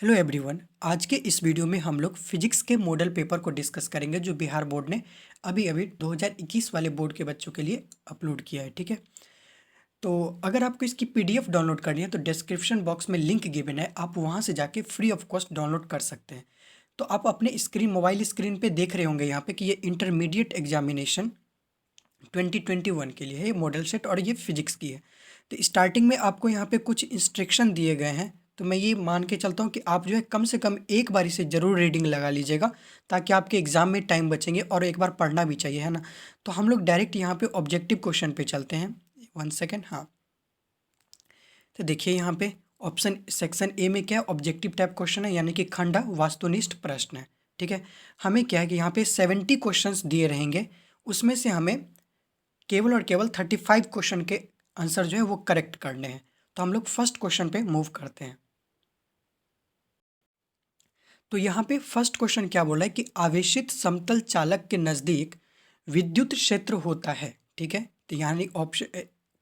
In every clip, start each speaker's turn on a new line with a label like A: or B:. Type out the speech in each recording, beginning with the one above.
A: Hello everyone. आज के इस वीडियो में हम लोग फिजिक्स के मॉडल पेपर को डिस्कस करेंगे जो बिहार बोर्ड ने अभी अभी 2021 वाले बोर्ड के बच्चों के लिए अपलोड किया है। ठीक है, तो अगर आपको इसकी पीडीएफ डाउनलोड करनी है तो डिस्क्रिप्शन बॉक्स में लिंक गिवन है, आप वहां से जाके फ्री ऑफ कॉस्ट डाउनलोड कर सकते हैं। तो आप अपने मोबाइल स्क्रीन पे देख रहे होंगे यहाँ पे कि ये इंटरमीडिएट एग्जामिनेशन 2021 के लिए है, ये मॉडल सेट और ये फिजिक्स की है। तो स्टार्टिंग में आपको यहाँ पे कुछ इंस्ट्रक्शन दिए गए हैं, तो मैं ये मान के चलता हूँ कि आप जो है कम से कम एक बार इसे ज़रूर रीडिंग लगा लीजिएगा ताकि आपके एग्ज़ाम में टाइम बचेंगे, और एक बार पढ़ना भी चाहिए, है ना। तो हम लोग डायरेक्ट यहाँ पे ऑब्जेक्टिव क्वेश्चन पे चलते हैं। 1 सेकेंड। हाँ, तो देखिए यहाँ पे ऑप्शन सेक्शन ए में क्या है, ऑब्जेक्टिव टाइप क्वेश्चन है, यानी कि खंडा वास्तुनिष्ठ प्रश्न है। ठीक है, हमें क्या है कि यहाँ पे 70 क्वेश्चंस दिए रहेंगे, उसमें से हमें केवल और केवल 35 क्वेश्चन के आंसर जो है वो करेक्ट करने हैं। तो हम लोग फर्स्ट क्वेश्चन पे मूव करते हैं। तो यहाँ पे फर्स्ट क्वेश्चन क्या बोला है कि आवेशित समतल चालक के नज़दीक विद्युत क्षेत्र होता है। ठीक है, तो यानी ऑप्शन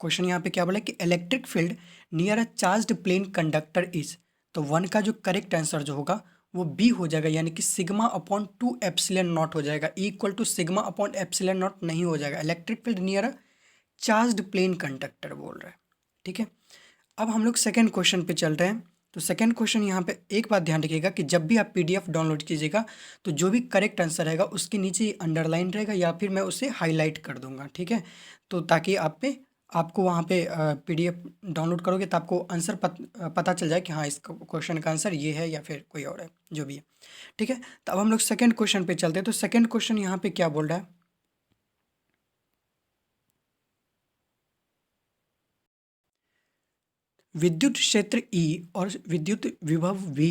A: क्वेश्चन यहाँ पे क्या बोला है कि electric field near a charged plane conductor is. तो वन का जो करेक्ट आंसर जो होगा वो बी हो जाएगा, यानी कि सिग्मा अपॉन 2 एप्सिलॉन नॉट हो जाएगा, equal to sigma upon epsilon naught नहीं हो जाएगा। Electric field near a charged plane conductor बोल रहा है। ठीक है, अब हम लोग सेकंड क्वेश्चन पे चल रहे हैं। तो सेकंड क्वेश्चन यहाँ पे एक बात ध्यान रखिएगा कि जब भी आप पीडीएफ डाउनलोड कीजिएगा तो जो भी करेक्ट आंसर रहेगा उसके नीचे अंडरलाइन रहेगा या फिर मैं उसे हाईलाइट कर दूंगा। ठीक है, तो ताकि आपको वहाँ पे पीडीएफ डाउनलोड करोगे तो आपको आंसर पता चल जाए कि हाँ, इस क्वेश्चन का आंसर ये है या फिर कोई और है, जो भी है। ठीक है, तो अब हम लोग सेकेंड क्वेश्चन पे चलते हैं। तो सेकेंड क्वेश्चन यहाँ पे क्या बोल रहा है, विद्युत क्षेत्र E और विद्युत विभव V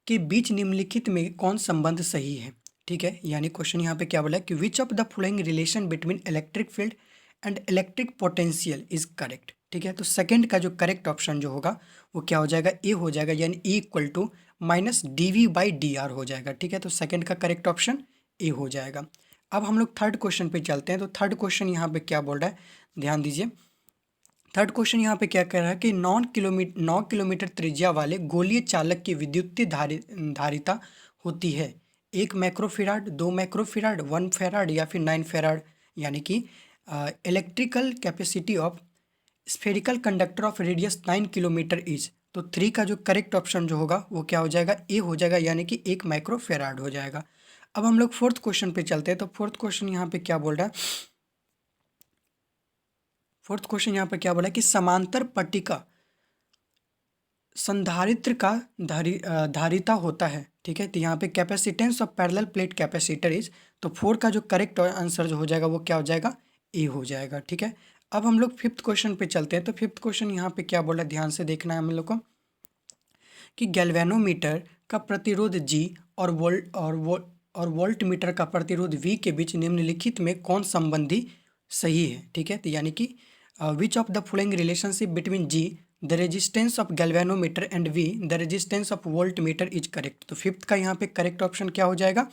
A: के बीच निम्नलिखित में कौन संबंध सही है। ठीक है, यानी क्वेश्चन यहाँ पे क्या बोला है कि which of the following relation between electric field and electric potential is correct. ठीक है, तो सेकंड का जो करेक्ट ऑप्शन जो होगा वो क्या हो जाएगा, ए हो जाएगा, यानी E equal to minus dV/dr हो जाएगा। ठीक है, तो सेकंड का करेक्ट ऑप्शन ए हो जाएगा। अब हम लोग थर्ड क्वेश्चन पे चलते हैं। तो थर्ड क्वेश्चन यहाँ पे क्या बोल रहा है, ध्यान दीजिए। थर्ड क्वेश्चन यहाँ पे क्या कह रहा है कि 9 किलोमीटर त्रिज्या वाले गोलीय चालक की विद्युतीय धारिता होती है 1 माइक्रोफिराड, 2 माइक्रोफिराड, 1 फेराड या फिर 9 फेराड, यानी कि electrical capacity of spherical conductor of radius 9 kilometre is. तो थ्री का जो करेक्ट ऑप्शन जो होगा वो क्या हो जाएगा, ए हो जाएगा, यानी कि 1 माइक्रोफेराड हो जाएगा। अब हम लोग फोर्थ क्वेश्चन पे चलते हैं। तो फोर्थ क्वेश्चन यहाँ पे क्या बोल रहा है, फोर्थ क्वेश्चन यहाँ पे क्या बोला है कि समांतर पट्टिका संधारित्र का धारिता होता है। ठीक है, तो यहाँ पे capacitance of parallel plate capacitor is. तो फोर का जो करेक्ट आंसर जो हो जाएगा वो क्या हो जाएगा, ए हो जाएगा। ठीक है, अब हम लोग फिफ्थ क्वेश्चन पे चलते हैं। तो फिफ्थ क्वेश्चन यहाँ पे क्या बोला, ध्यान से देखना है हम लोग को कि गैल्वेनोमीटर का प्रतिरोध जी और वोल्ट मीटर का प्रतिरोध वी के बीच निम्नलिखित में कौन संबंधी सही है। ठीक है, तो यानी कि which of the following relationship between G the resistance of galvanometer and V the resistance of voltmeter is correct. तो फिफ्थ का यहाँ पे करेक्ट ऑप्शन क्या हो जाएगा,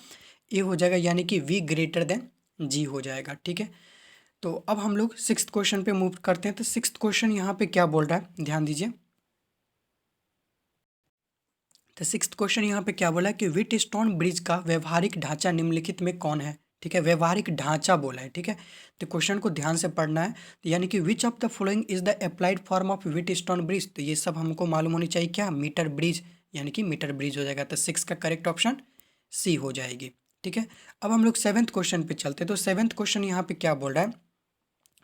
A: ए हो जाएगा, यानी कि वी ग्रेटर देन जी हो जाएगा। ठीक है, तो अब हम लोग सिक्स्थ क्वेश्चन पे मूव करते हैं। तो सिक्स्थ क्वेश्चन यहाँ पे क्या बोल रहा है, ध्यान दीजिए। तो सिक्स्थ क्वेश्चन यहाँ पे क्या बोला है कि व्हीटस्टोन ब्रिज का व्यवहारिक ढांचा निम्नलिखित में कौन है। ठीक है, व्यवहारिक ढांचा बोला है। ठीक है, तो क्वेश्चन को ध्यान से पढ़ना है। तो यानी कि which of the following is the applied form of Wheatstone bridge. तो ये सब हमको मालूम होनी चाहिए, क्या, मीटर ब्रिज, यानी कि मीटर ब्रिज हो जाएगा। तो सिक्स का करेक्ट ऑप्शन सी हो जाएगी। ठीक है, अब हम लोग सेवन्थ क्वेश्चन पे चलते हैं। तो सेवन्थ क्वेश्चन यहाँ पे क्या बोल रहा है,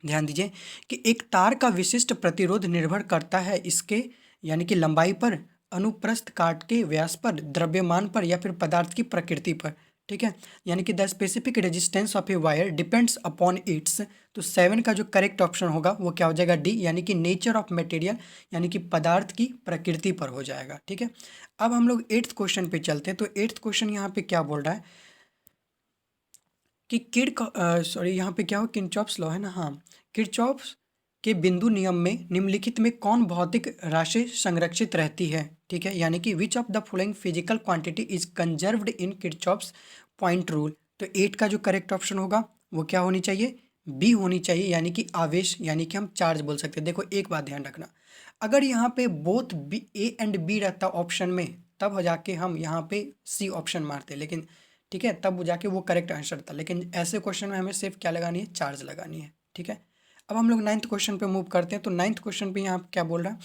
A: ध्यान दीजिए कि एक तार का विशिष्ट प्रतिरोध निर्भर करता है इसके, यानी कि लंबाई पर, अनुप्रस्थ काट के व्यास पर, द्रव्यमान पर या फिर पदार्थ की प्रकृति पर। ठीक है, यानी कि the specific resistance of a wire depends upon its. तो सेवन का जो करेक्ट ऑप्शन होगा वो क्या हो जाएगा, डी, यानी कि नेचर ऑफ मटेरियल, यानी कि पदार्थ की प्रकृति पर हो जाएगा। ठीक है, अब हम लोग एट्थ क्वेश्चन पे चलते हैं। तो एट्थ क्वेश्चन यहाँ पे क्या बोल रहा है कि यहाँ पे क्या हो, किरचॉफ्स लॉ है ना, हाँ, किरचॉफ्स के बिंदु नियम में निम्नलिखित में कौन भौतिक राशि संरक्षित रहती है। ठीक है, यानी कि which of the following physical quantity is conserved in Kirchhoff's point rule. तो एट का जो करेक्ट ऑप्शन होगा वो क्या होनी चाहिए, बी होनी चाहिए, यानी कि आवेश, यानी कि हम चार्ज बोल सकते हैं। देखो एक बात ध्यान रखना, अगर यहाँ पे both B, A and B रहता ऑप्शन में तब जाके हम यहाँ पे सी ऑप्शन मारते, लेकिन ठीक है, तब जाके वो करेक्ट आंसर था। लेकिन ऐसे क्वेश्चन में हमें सिर्फ क्या लगानी है, चार्ज लगानी है, ठीक है। अब हम लोग 9th क्वेश्चन पे मूव करते हैं। तो 9th क्वेश्चन पे यहाँ क्या बोल रहा है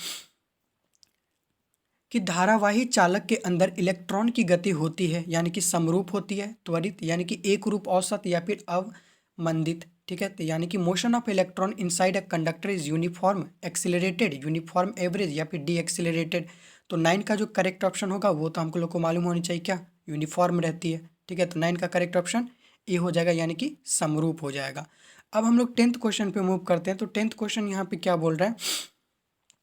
A: कि धारावाही चालक के अंदर इलेक्ट्रॉन की गति होती है, यानी कि समरूप होती है, त्वरित यानी कि एक रूप, औसत या फिर अवमंदित, ठीक है। तो यानी कि motion of electron inside a conductor is uniform, accelerated, uniform average या फिर डी एक्सिलरेटेड। तो 9 का जो करेक्ट ऑप्शन होगा वो तो हमको लोग को मालूम होनी चाहिए, क्या यूनिफॉर्म रहती है, ठीक है। तो 9 का करेक्ट ऑप्शन ए हो जाएगा, यानी कि समरूप हो जाएगा। अब हम लोग 10th क्वेश्चन पे मूव करते हैं। तो 10th क्वेश्चन यहाँ पे क्या बोल रहा है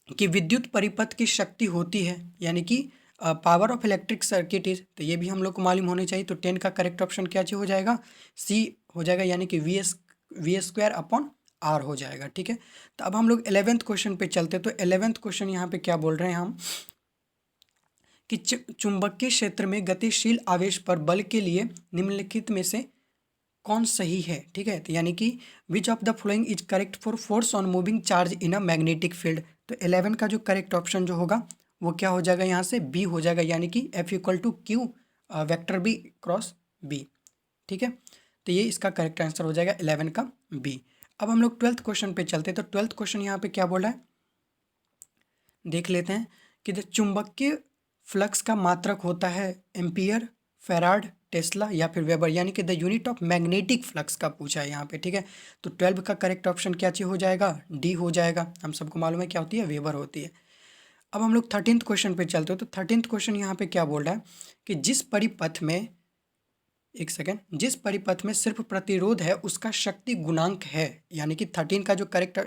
A: कि विद्युत परिपथ की शक्ति होती है, यानी कि power of electric circuit is, तो ये भी हम लोग को मालूम होनी चाहिए। तो 10 का करेक्ट ऑप्शन क्या हो जाएगा, सी हो जाएगा, यानी कि वी स्क्वायर अपॉन आर हो जाएगा, ठीक है। तो अब हम लोग 11th क्वेश्चन पे चलते हैं। तो 11th क्वेश्चन यहाँ पे क्या बोल रहे हैं हम कि चुंबकीय क्षेत्र में गतिशील आवेश पर बल के लिए निम्नलिखित में से कौन सही है, ठीक है। तो यानी कि which of the following is correct for force on moving charge in a magnetic field. तो 11 का जो करेक्ट ऑप्शन जो होगा वो क्या हो जाएगा, यहाँ से बी हो जाएगा, यानी कि F equal to Q vector B cross B, ठीक है। तो ये इसका करेक्ट आंसर हो जाएगा 11 का बी। अब हम लोग 12th क्वेश्चन पे चलते हैं। तो 12th क्वेश्चन यहाँ पे क्या बोला है, देख लेते हैं कि जो चुंबकीय फ्लक्स का मात्रक होता है एम्पियर, फेराड, टेस्ला या फिर वेबर, यानी कि the unit of magnetic flux का पूछा है यहाँ पे, ठीक है। तो 12 का करेक्ट ऑप्शन क्या चीज हो जाएगा, डी हो जाएगा। हम सबको मालूम है क्या होती है, वेबर होती है। अब हम लोग 13th क्वेश्चन पे चलते हो। तो 13th क्वेश्चन यहाँ पे क्या बोल रहा है कि जिस परिपथ में, एक सेकेंड, जिस परिपथ में सिर्फ प्रतिरोध है उसका शक्ति गुणांक है, यानी कि 13 का जो करेक्ट,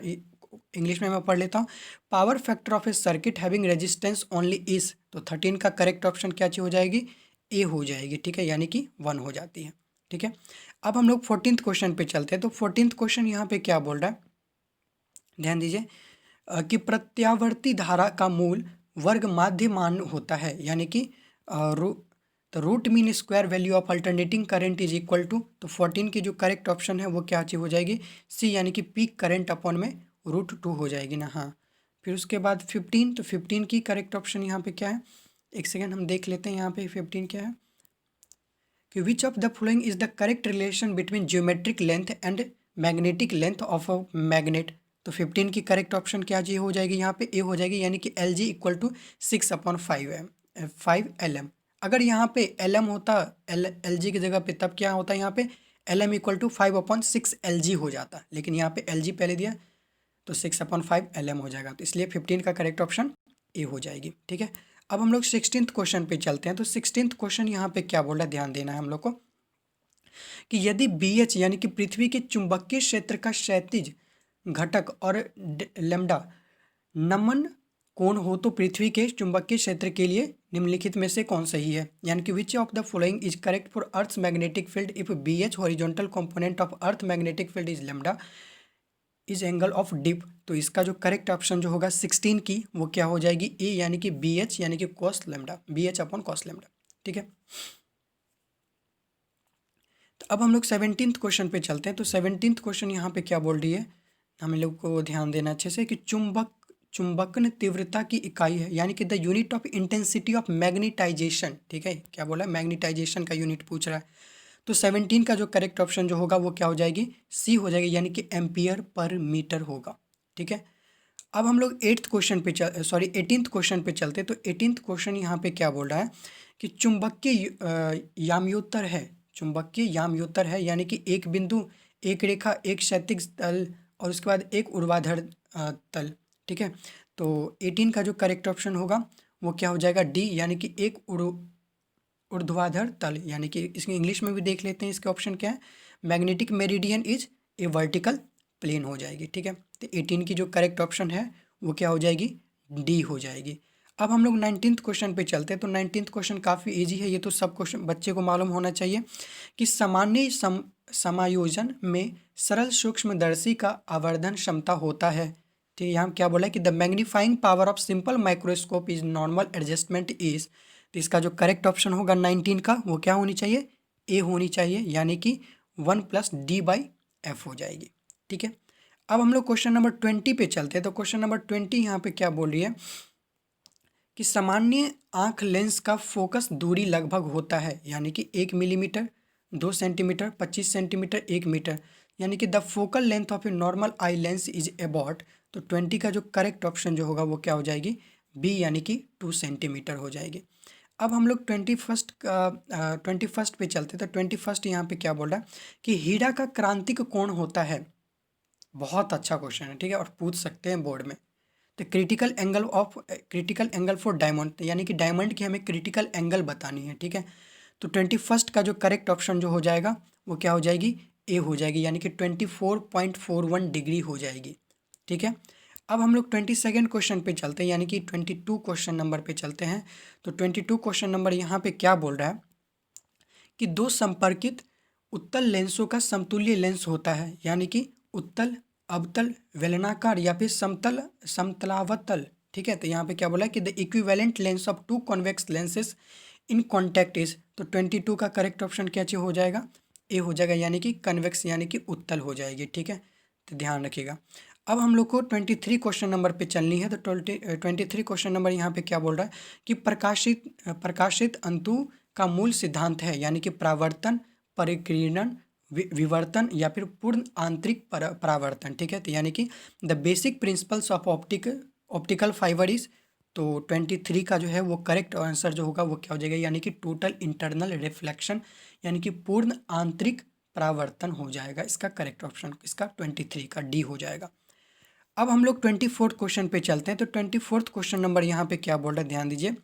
A: इंग्लिश में मैं पढ़ लेता हूँ, power factor of A circuit having resistance only is. तो 13 का करेक्ट ऑप्शन क्या चीज हो जाएगी, ए हो जाएगी, ठीक है, यानी कि 1 हो जाती है, ठीक है। अब हम लोग 14th क्वेश्चन पे चलते हैं। तो 14th क्वेश्चन यहाँ पे क्या बोल रहा है, ध्यान दीजिए कि प्रत्यावर्ती धारा का मूल वर्ग माध्य मान होता है, यानी कि तो root mean square value of alternating current is equal to, तो 14 की जो करेक्ट ऑप्शन है वो क्या चीज हो जाएगी, सी, यानी कि पीक करंट अपॉन में √2 हो जाएगी ना, हाँ। फिर उसके बाद 15, तो 15 की करेक्ट ऑप्शन यहाँ पे क्या है, एक सेकेंड हम देख लेते हैं यहाँ पे 15 क्या है कि which of the following is the correct relation between geometric length and magnetic length of a magnet. तो 15 की करेक्ट ऑप्शन क्या जी हो जाएगी, यहाँ पे ए हो जाएगी, यानी कि एल जी इक्वल टू 6/5 अगर यहाँ पे एल एम होता, एल जी की जगह पे, तब क्या होता है यहाँ पे L M equal to 5/6 L G हो जाता, लेकिन यहाँ पे एल जी पहले दिया तो 6/5 एल एम हो जाएगा। तो इसलिए 15 का करेक्ट ऑप्शन ए हो जाएगी, ठीक है। अब हम लोग 16th क्वेश्चन पे चलते हैं। तो 16th क्वेश्चन यहाँ पे क्या बोल रहा है, ध्यान देना है हम लोग को कि यदि बी एच, यानी कि पृथ्वी के चुंबकीय क्षेत्र का क्षैतिज घटक और लैम्डा नमन कोण हो तो पृथ्वी के चुंबकीय क्षेत्र के लिए निम्नलिखित में से कौन सही है, यानी कि which of the following is correct for earth magnetic field if B H horizontal component of earth magnetic field is lambda is angle of dip. तो इसका जो करेक्ट ऑप्शन जो होगा 16 की वो क्या हो जाएगी, ए, यानी कि बी एच, यानी कि cos lambda, B H upon cos lambda, ठीक है। तो अब हम लोग 17th क्वेश्चन पे चलते हैं। तो 17th क्वेश्चन यहाँ पे क्या बोल रही है, हम लोग को ध्यान देना अच्छे से कि चुंबकन तीव्रता की इकाई है, यानी कि the unit of intensity of magnetization, ठीक है, क्या बोला है, मैग्नेटाइजेशन का यूनिट पूछ रहा है। तो 17 का जो करेक्ट ऑप्शन जो होगा वो क्या हो जाएगी, सी हो जाएगी, यानी कि एम्पियर पर मीटर होगा, ठीक है। अब हम लोग 8th क्वेश्चन पे 18th क्वेश्चन पे चलते। तो 18th क्वेश्चन यहाँ पे क्या बोल रहा है कि याम्योत्तर है, चुंबकीय याम्योत्तर है, यानी कि एक बिंदु, एक रेखा, एक क्षैतिज तल और उसके बाद एक ऊर्ध्वाधर तल, ठीक है। तो 18 का जो करेक्ट ऑप्शन होगा वो क्या हो जाएगा, डी, यानी कि एक ऊर्ध्वाधर तल, यानी कि इसके इंग्लिश में भी देख लेते हैं, इसके ऑप्शन क्या है, magnetic meridian is a vertical plane हो जाएगी, ठीक है। तो 18 की जो करेक्ट ऑप्शन है वो क्या हो जाएगी, डी हो जाएगी। अब हम लोग 19th क्वेश्चन पे चलते हैं। तो 19th क्वेश्चन काफ़ी इजी है, ये तो सब क्वेश्चन बच्चे को मालूम होना चाहिए कि सामान्य समायोजन में सरल सूक्ष्मदर्शी का आवर्धन क्षमता होता है, ठीक है। यहाँ क्या बोला है कि the magnifying power of simple microscope is normal adjustment is. तो इसका जो करेक्ट ऑप्शन होगा 19 का वो क्या होनी चाहिए, ए होनी चाहिए, यानी कि 1+D/F हो जाएगी, ठीक है। अब हम लोग क्वेश्चन नंबर 20 पे चलते हैं। तो क्वेश्चन नंबर 20 यहाँ पे क्या बोल रही है कि सामान्य आँख लेंस का फोकस दूरी लगभग होता है, यानी कि 1 मिलीमीटर, 2 सेंटीमीटर, 25 सेंटीमीटर, 1 मीटर, यानी कि the focal length of a normal eye lens is about. तो 20 का जो करेक्ट ऑप्शन जो होगा वो क्या हो जाएगी, बी, यानी कि 2 सेंटीमीटर हो जाएगी। अब हम लोग 21st पे चलते, तो 21st यहाँ पे क्या बोल रहा है कि हीरा का क्रांतिक कोण होता है। बहुत अच्छा क्वेश्चन है, ठीक है, और पूछ सकते हैं बोर्ड में। तो क्रिटिकल एंगल फॉर डायमंड, यानी कि डायमंड की हमें क्रिटिकल एंगल बतानी है, ठीक है। तो 21st का जो करेक्ट ऑप्शन जो हो जाएगा वो क्या हो जाएगी, ए हो जाएगी, यानी कि 24.41 डिग्री हो जाएगी, ठीक है। अब हम लोग 22nd क्वेश्चन पे चलते हैं, यानी कि 22 क्वेश्चन नंबर पे चलते हैं। तो 22 क्वेश्चन नंबर यहाँ पे क्या बोल रहा है कि दो संपर्कित उत्तल लेंसों का समतुल्य लेंस होता है, यानी कि उत्तल, अवतल, बेलनाकार या फिर समतल, समतलावतल, ठीक है। तो यहाँ पे क्या बोला है कि the equivalent lens of two convex lenses in contact is. तो 22 का करेक्ट ऑप्शन क्या चाहिए हो जाएगा, ए हो जाएगा, यानी कि कन्वेक्स, यानी कि उत्तल हो जाएगी, ठीक है। तो ध्यान रखिएगा। अब हम लोग को 23 क्वेश्चन नंबर पे चलनी है। तो 23 क्वेश्चन नंबर यहाँ पे क्या बोल रहा है कि प्रकाशित अंतु का मूल सिद्धांत है, यानी कि परावर्तन, परिकीर्णन, विवर्तन या फिर पूर्ण आंतरिक परावर्तन, ठीक है। तो यानी कि the basic principles of optical fibre is. तो 23 का जो है वो करेक्ट आंसर जो होगा वो क्या हो जाएगा, यानी कि टोटल इंटरनल रिफ्लेक्शन, यानी कि पूर्ण आंतरिक परावर्तन हो जाएगा। इसका करेक्ट ऑप्शन इसका 23 का डी हो जाएगा। अब हम लोग 24th क्वेश्चन पे चलते हैं। तो 24th क्वेश्चन नंबर यहाँ पे क्या बोल रहा है, ध्यान दीजिए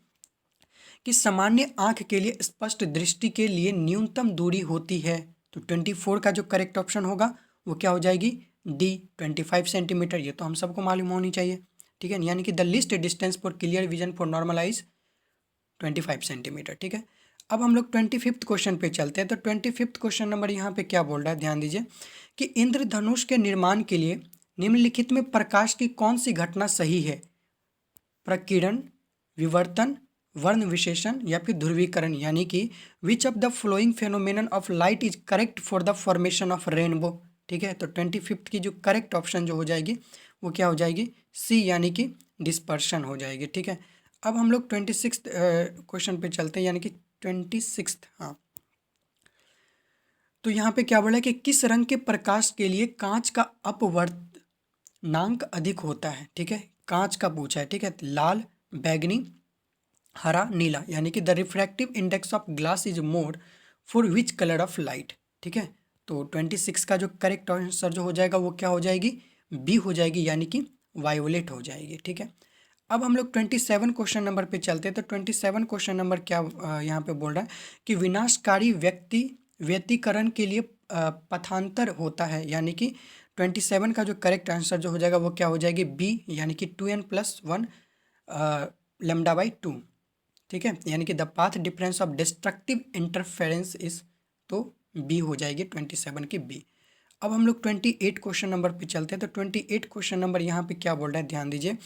A: कि सामान्य आंख के लिए स्पष्ट दृष्टि के लिए न्यूनतम दूरी होती है। तो 24 का जो करेक्ट ऑप्शन होगा वो क्या हो जाएगी, डी, 25 सेंटीमीटर। ये तो हम सबको मालूम होनी चाहिए, ठीक है, यानी कि the list distance for clear vision for normal eyes 25 centimetre, ठीक है। अब हम लोग 25th क्वेश्चन पे चलते हैं। तो 25th क्वेश्चन नंबर यहाँ पे क्या बोल रहा है, ध्यान दीजिए कि इंद्रधनुष के निर्माण के लिए निम्नलिखित में प्रकाश की कौन सी घटना सही है, प्रकीर्णन, विवर्तन, वर्ण विशेषण या फिर ध्रुवीकरण, यानी कि which of the flowing phenomenon of light is correct for the formation of rainbow, ठीक है। तो 25th की जो करेक्ट ऑप्शन जो हो जाएगी वो क्या हो जाएगी, सी, यानी कि डिस्पर्शन हो जाएगी, ठीक है। अब हम लोग 26th क्वेश्चन पे चलते हैं, यानी कि 26th, हाँ। तो यहाँ पे क्या बोला है कि किस रंग के प्रकाश के लिए कांच का अपवर्तनांक अधिक होता है, ठीक है, कांच का पूछा है, ठीक है। लाल, बैगनी, हरा, नीला, यानी कि the refractive index of glass is more for which colour of light, ठीक है। तो 26 का जो करेक्ट आंसर जो हो जाएगा वो क्या हो जाएगी, बी हो जाएगी, यानी कि वायोलेट हो जाएगी, ठीक है। अब हम लोग 27 क्वेश्चन नंबर पे चलते हैं। तो 27 क्वेश्चन नंबर क्या यहाँ पे बोल रहा है कि विनाशकारी व्यतिकरण के लिए पथांतर होता है, यानी कि 27 का जो करेक्ट आंसर जो हो जाएगा वो क्या हो जाएगी, बी, यानी कि 2n+1 λ/2, ठीक है, यानी कि the path difference of destructive interference is. तो बी हो जाएगी 27 की बी। अब हम लोग 28 क्वेश्चन नंबर पे चलते हैं। तो 28 क्वेश्चन नंबर यहाँ पे क्या बोल रहा है, ध्यान दीजिए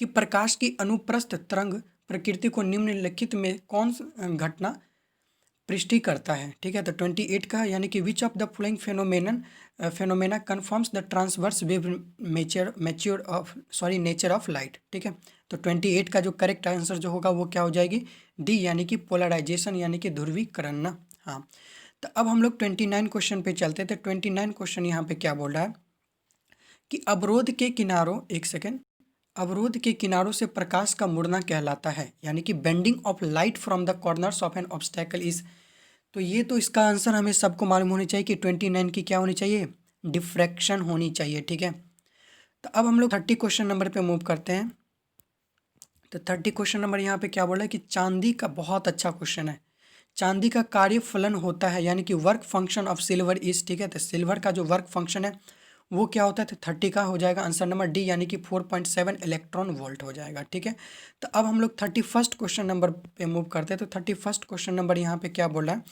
A: कि प्रकाश की अनुप्रस्थ तरंग प्रकृति को निम्नलिखित में कौन घटना पुष्टि करता है, ठीक है। तो 28 का यानी कि which of the flowing phenomena confirms the transverse wave nature of light, ठीक है। तो 28 का जो करेक्ट आंसर जो होगा वो क्या हो जाएगी, डी, यानी कि पोलराइजेशन, यानी कि ध्रुवीकरण ना, हाँ। तो अब हम लोग 29 क्वेश्चन पे चलते थे। 29 क्वेश्चन यहाँ पे क्या बोल रहा है कि अवरोध के किनारों से प्रकाश का मुड़ना कहलाता है, यानी कि bending of light from the corners of N obstacle is. तो ये तो इसका आंसर हमें सबको मालूम होनी चाहिए कि 29 की क्या होनी चाहिए, डिफ्रैक्शन होनी चाहिए, ठीक है। तो अब हम लोग 30 क्वेश्चन नंबर पे मूव करते हैं। तो 30 क्वेश्चन नंबर यहाँ पे क्या बोल रहा है कि चांदी का, बहुत अच्छा क्वेश्चन है, चांदी का कार्य फलन होता है, यानी कि work function of silver is, ठीक है। तो सिल्वर का जो वर्क फंक्शन है वो क्या होता है, तो 30 का हो जाएगा आंसर नंबर डी, यानी कि 4.7 इलेक्ट्रॉन वोल्ट हो जाएगा, ठीक है। तो अब हम लोग 31st क्वेश्चन नंबर पे मूव करते हैं। तो 31st क्वेश्चन नंबर यहाँ पे क्या बोल रहा है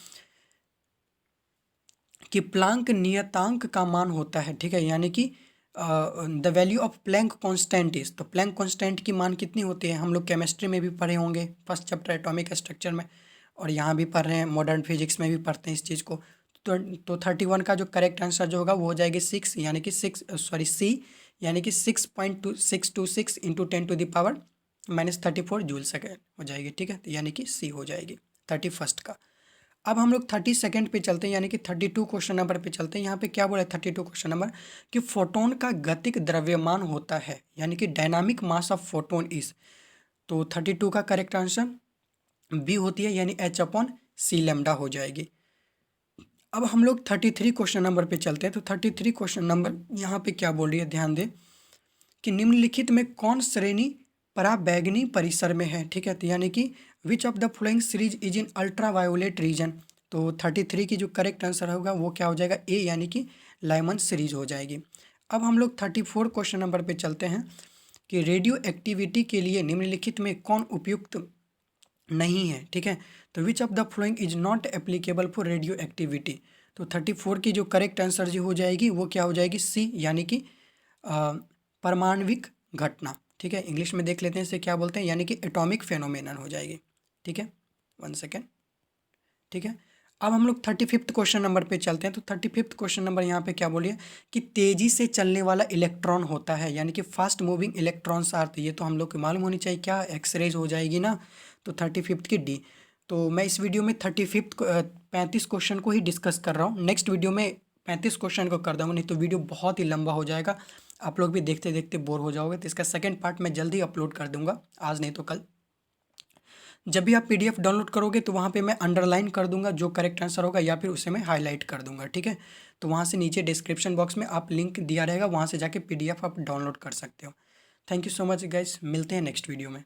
A: कि प्लांक नियतांक का मान होता है, ठीक है, यानी कि the value of Planck constant is. तो प्लैंक कांस्टेंट की मान कितनी होती है, हम लोग केमिस्ट्री में भी पढ़े होंगे, फर्स्ट चैप्टर एटॉमिक स्ट्रक्चर में, और यहाँ भी पढ़ रहे हैं, मॉडर्न फिजिक्स में भी पढ़ते हैं इस चीज़ को। तो 31 का जो करेक्ट आंसर जो होगा वो हो जाएगी 6, यानी कि सी, यानी कि 6.626 × 10⁻⁻⁴ -34 जूल सेकेंड हो जाएगी, ठीक है, तो यानी कि सी हो जाएगी 31 का। अब हम लोग 32 पे चलते हैं, यानी कि 32 क्वेश्चन नंबर पे चलते हैं। यहाँ पे क्या बोला है 32 क्वेश्चन नंबर कि फोटोन का गतिक द्रव्यमान होता है, यानी कि dynamic mass of photon is. तो 32 का करेक्ट आंसर बी होती है, यानी h/c लैम्डा हो जाएगी। अब हम लोग 33 क्वेश्चन नंबर पे चलते हैं। तो 33 क्वेश्चन नंबर यहाँ पे क्या बोल रही है, ध्यान दें कि निम्नलिखित में कौन श्रेणी पराबैंगनी परिसर में है, ठीक है, तो यानी कि which of the following series is in ultraviolet region. तो 33 की जो करेक्ट आंसर होगा वो क्या हो जाएगा, ए, यानी कि लाइमन सीरीज हो जाएगी। अब हम लोग 34 क्वेश्चन नंबर पे चलते हैं कि रेडियो एक्टिविटी के लिए निम्नलिखित में कौन उपयुक्त नहीं है, ठीक है, तो विच of the following is not applicable for radio activity. तो 34 की जो करेक्ट आंसर जो हो जाएगी वो क्या हो जाएगी, सी, यानी कि परमाणविक घटना, ठीक है, इंग्लिश में देख लेते हैं इसे क्या बोलते हैं, यानी कि एटॉमिक फेनोमेनन हो जाएगी, ठीक है, 1 सेकेंड, ठीक है। अब हम लोग 35 क्वेश्चन नंबर पे चलते हैं। तो 35 क्वेश्चन नंबर यहाँ पे क्या बोलिए कि तेजी से चलने वाला इलेक्ट्रॉन होता है, यानी कि फास्ट मूविंग इलेक्ट्रॉन्स आर, तो ये तो हम लोग को मालूम होनी चाहिए, क्या एक्सरेज हो जाएगी ना, तो 35 की डी। तो मैं इस वीडियो में 35 क्वेश्चन को ही डिस्कस कर रहा हूँ, नेक्स्ट वीडियो में 35 क्वेश्चन को कर दूँगा, नहीं तो वीडियो बहुत ही लंबा हो जाएगा, आप लोग भी देखते देखते बोर हो जाओगे। तो इसका सेकेंड पार्ट मैं जल्दी अपलोड कर दूंगा, आज नहीं तो कल। जब भी आप पीडीएफ डाउनलोड करोगे तो वहाँ पे मैं अंडरलाइन कर दूंगा जो करेक्ट आंसर होगा, या फिर उसे मैं हाईलाइट कर दूंगा, ठीक है। तो वहाँ से नीचे डिस्क्रिप्शन बॉक्स में आप लिंक दिया रहेगा, वहाँ से जाके पीडीएफ आप डाउनलोड कर सकते हो। Thank you so much guys, मिलते हैं नेक्स्ट वीडियो में।